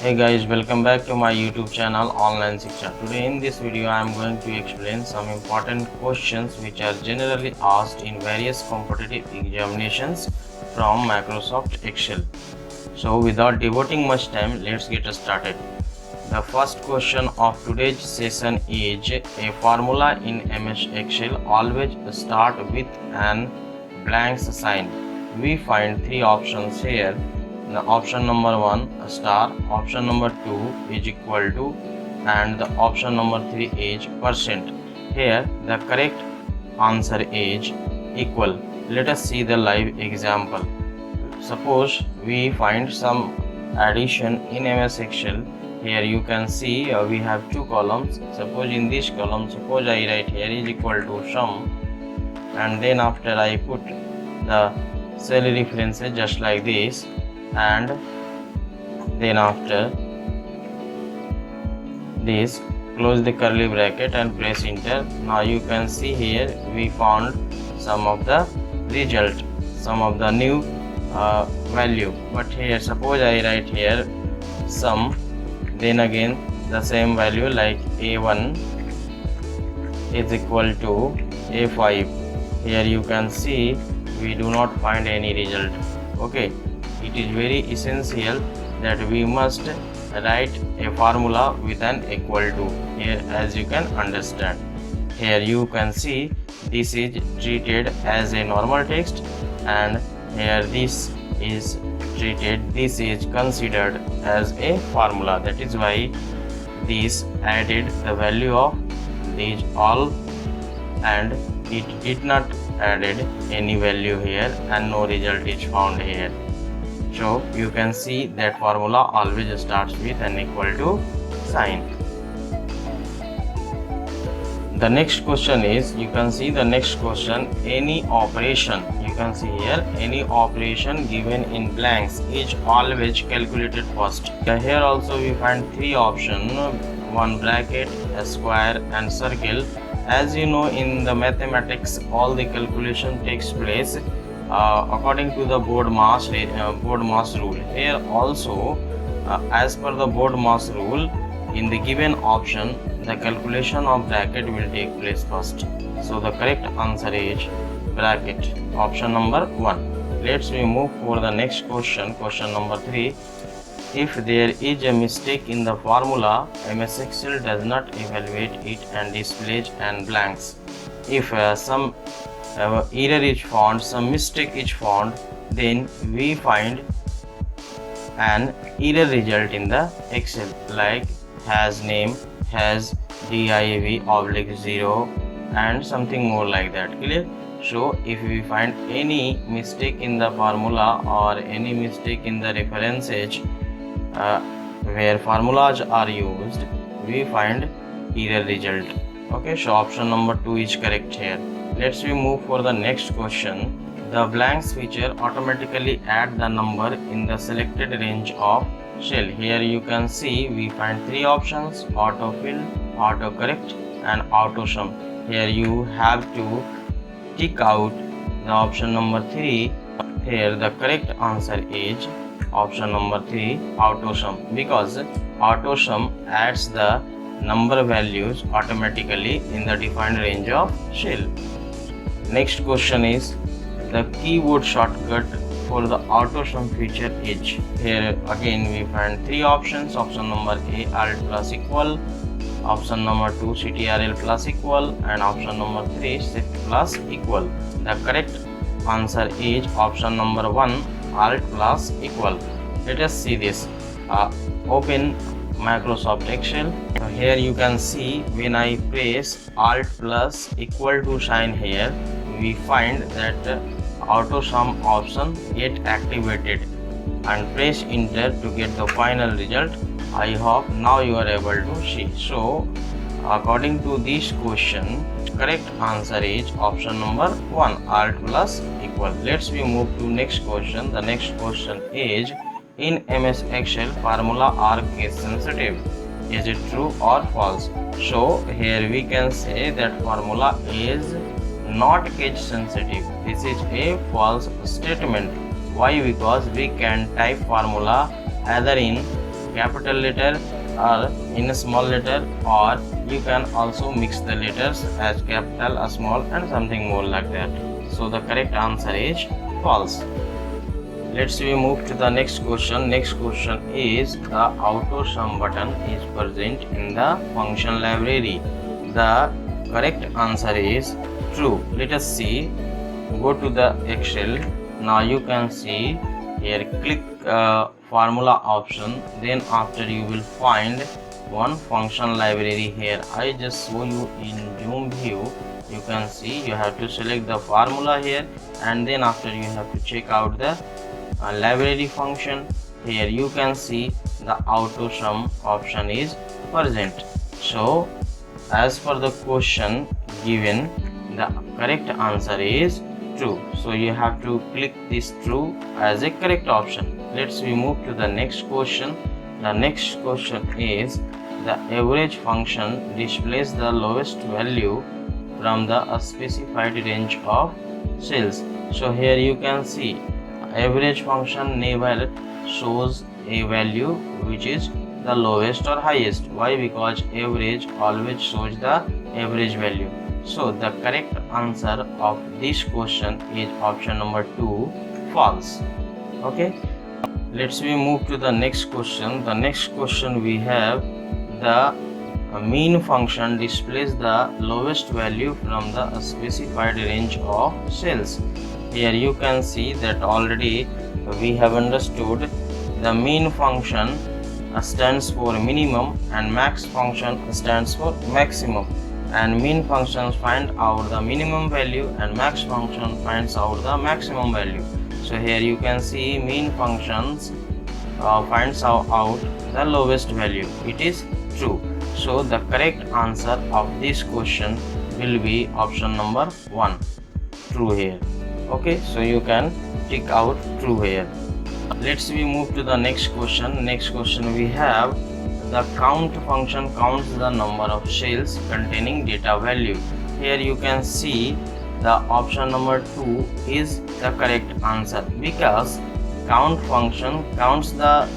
Hey guys, welcome back to my YouTube channel Online Shiksha. Today in this video I am going to explain some important questions which are generally asked in various competitive examinations from Microsoft Excel. So without devoting much time, let's get started. The first question of today's session is: a formula in MS Excel always start with an blank sign. We find three options here. The option number 1 star, option number 2 is equal to, and the option number 3 is percent. Here the correct answer is equal. Let us see the live example. Suppose we find some addition in MS Excel. Here you can see we have two columns. Suppose in this column, suppose I write here is equal to sum, and then after I put the cell references just like this, and then after this close the curly bracket and press enter. Now you can see here we found some of the result, some of the new value. But here suppose I write here sum, then again the same value like a1 is equal to a5. Here you can see we do not find any result. Okay, it is very essential that we must write a formula with an equal to. Here as you can understand, here you can see this is treated as a normal text, and here this is treated, this is considered as a formula. That is why this added the value of these all, and it did not added any value here, and no result is found here. So you can see that formula always starts with an equal to sign. The next question is, you can see the next question, any operation, you can see here any operation given in blanks is always calculated first. Here also we find three options, one bracket, a square and circle. As you know, in the mathematics all the calculation takes place according to the BODMAS rule. Here also as per the BODMAS rule, in the given option the calculation of bracket will take place first. So the correct answer is bracket, option number 1. Let's we move for the next question, question number 3. If there is a mistake in the formula, MS Excel does not evaluate it and displays an blanks. If some error is found, some mistake is found, then we find an error result in the Excel like has name, has div/0 and something more like that. Clear? So if we find any mistake in the formula or any mistake in the references where formulas are used, we find error result. Okay, so option number 2 is correct here. Let's we move for the next question. The blanks feature automatically add the number in the selected range of cell. Here you can see we find three options: autofill, autocorrect and autosum. Here you have to tick out the option number 3. Here the correct answer is option number 3, autosum, because autosum adds the number values automatically in the defined range of cell. Next question is, the keyboard shortcut for the autosum feature is. Here again we find three options: option number A, alt plus equal, option number 2, ctrl plus equal, and option number 3, shift plus equal. The correct answer is option number 1, alt plus equal. Let us see this. Open Microsoft Excel. So here you can see when I press alt plus equal to sign here, we find that autosum option get activated, and press enter to get the final result. I hope now you are able to see. So according to this question, correct answer is option number 1, alt plus equal. Let's we move to next question. The next question is, in MS Excel formula are case sensitive. Is it true or false? So here we can say that formula is not case sensitive. This is a false statement. Why? Because we can type formula either in capital letter or in a small letter, or you can also mix the letters as capital, a small and something more like that. So the correct answer is false. Let's we move to the next question. Next question is the auto sum button is present in the function library. The correct answer is true. Let us see. Go to the Excel. Now you can see here, click formula option, then after you will find one function library here. I just show you in zoom view. You can see you have to select the formula here, and then after you have to check out the library function. Here you can see the auto sum option is present. So as per the question given, the correct answer is true. So you have to click this true as a correct option. Let's we move to the next question. The next question is the average function displays the lowest value from the specified range of cells. So here you can see average function never shows a value which is the lowest or highest. Why? Because average always shows the average value. So the correct answer of this question is option number 2, false. Okay, let's we move to the next question. The next question we have the mean function displays the lowest value from the specified range of cells. Here you can see that already we have understood the mean function stands for minimum and max function stands for maximum, and mean functions find out the minimum value and max function finds out the maximum value. So here you can see mean functions finds out the lowest value. It is true. So the correct answer of this question will be option number 1, true here. Okay, so you can tick out true here. Let's we move to the next question. Next question we have the count function counts the number of cells containing data value. Here you can see the option number 2 is the correct answer, because count function counts the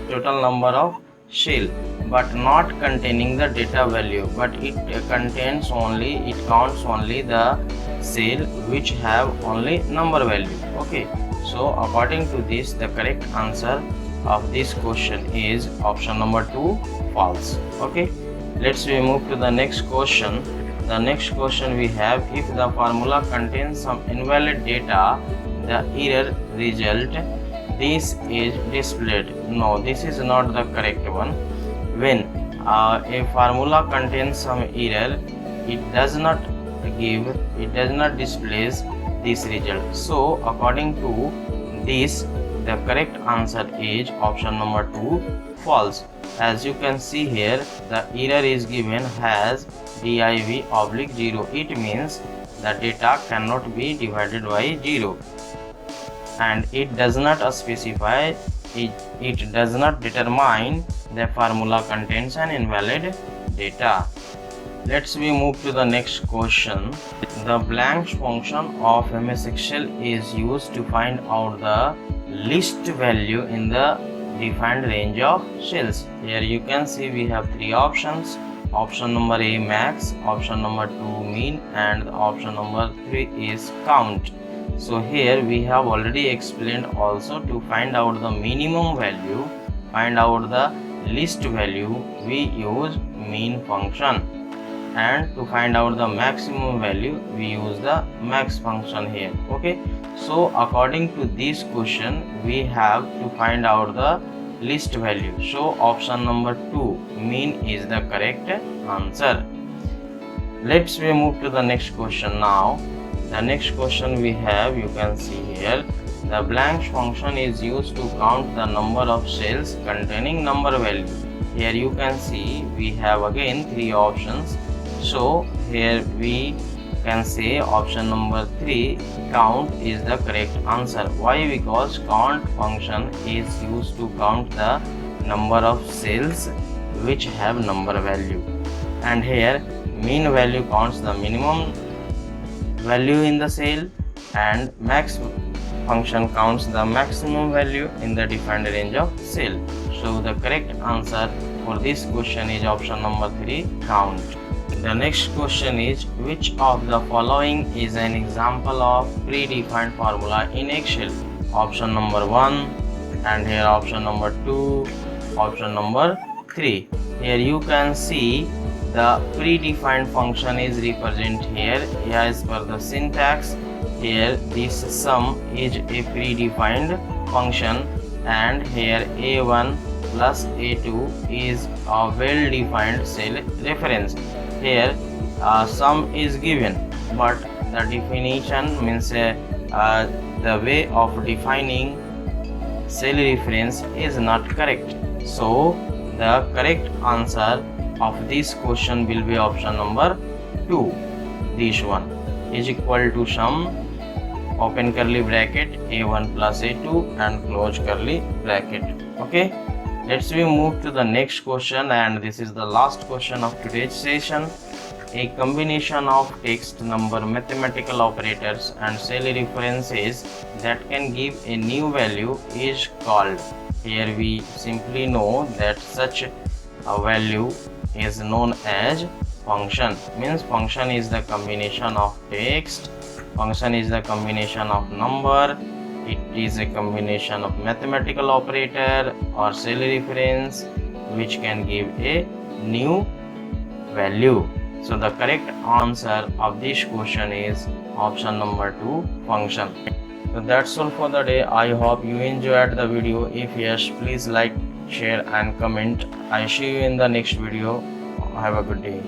total number of cell but not containing the data value, but it counts only the cell which have only number value. Okay, so according to this, the correct answer of this question is option number 2, false. Okay, let's we move to the next question. The next question we have, if the formula contains some invalid data, the error result this is displayed. No, this is not the correct one. When a formula contains some error, it does not displays this result. So according to this, the correct answer is option number 2, false. As you can see here, the error is given as div/0. It means the data cannot be divided by 0, and it does not specify, it does not determine the formula contains an invalid data. Let's we move to the next question. The blank function of MS Excel is used to find out the least value in the defined range of cells. Here you can see we have 3 options. Option number A, max, option number 2, mean, and option number 3 is count. So here we have already explained also to find out the minimum value, find out the least value, we use mean function, and to find out the maximum value we use the max function here. Okay, so according to this question we have to find out the least value. So option number 2, mean, is the correct answer. Let's we move to the next question now. The next question we have, you can see here, the blank function is used to count the number of cells containing number value. Here you can see we have again 3 options. So here we can say option number 3, count, is the correct answer. Why? Because count function is used to count the number of cells which have number value, and here mean value counts the minimum value in the cell, and max function counts the maximum value in the defined range of cell. So the correct answer for this question is option number 3, count. The next question is, which of the following is an example of predefined formula in Excel? Option number 1, and here option number 2, option number 3. Here you can see the predefined function is represented here as per the syntax. Here this sum is a predefined function, and here a1 plus a2 is a well defined cell reference. Here sum is given, but the definition means the way of defining cell reference is not correct. So the correct answer of this question will be option number 2. This one is equal to sum, open curly bracket, a1 plus a2 and close curly bracket. Okay, let's move to the next question, and this is the last question of today's session. A combination of text, number, mathematical operators and cell references that can give a new value is called. Here we simply know that such a value is known as function. Means function is the combination of text, function is the combination of number, it is a combination of mathematical operator or cell reference which can give a new value. So the correct answer of this question is option number 2, function. So that's all for the day. I hope you enjoyed the video. If yes, please like, share and comment. I see you in the next video. Have a good day.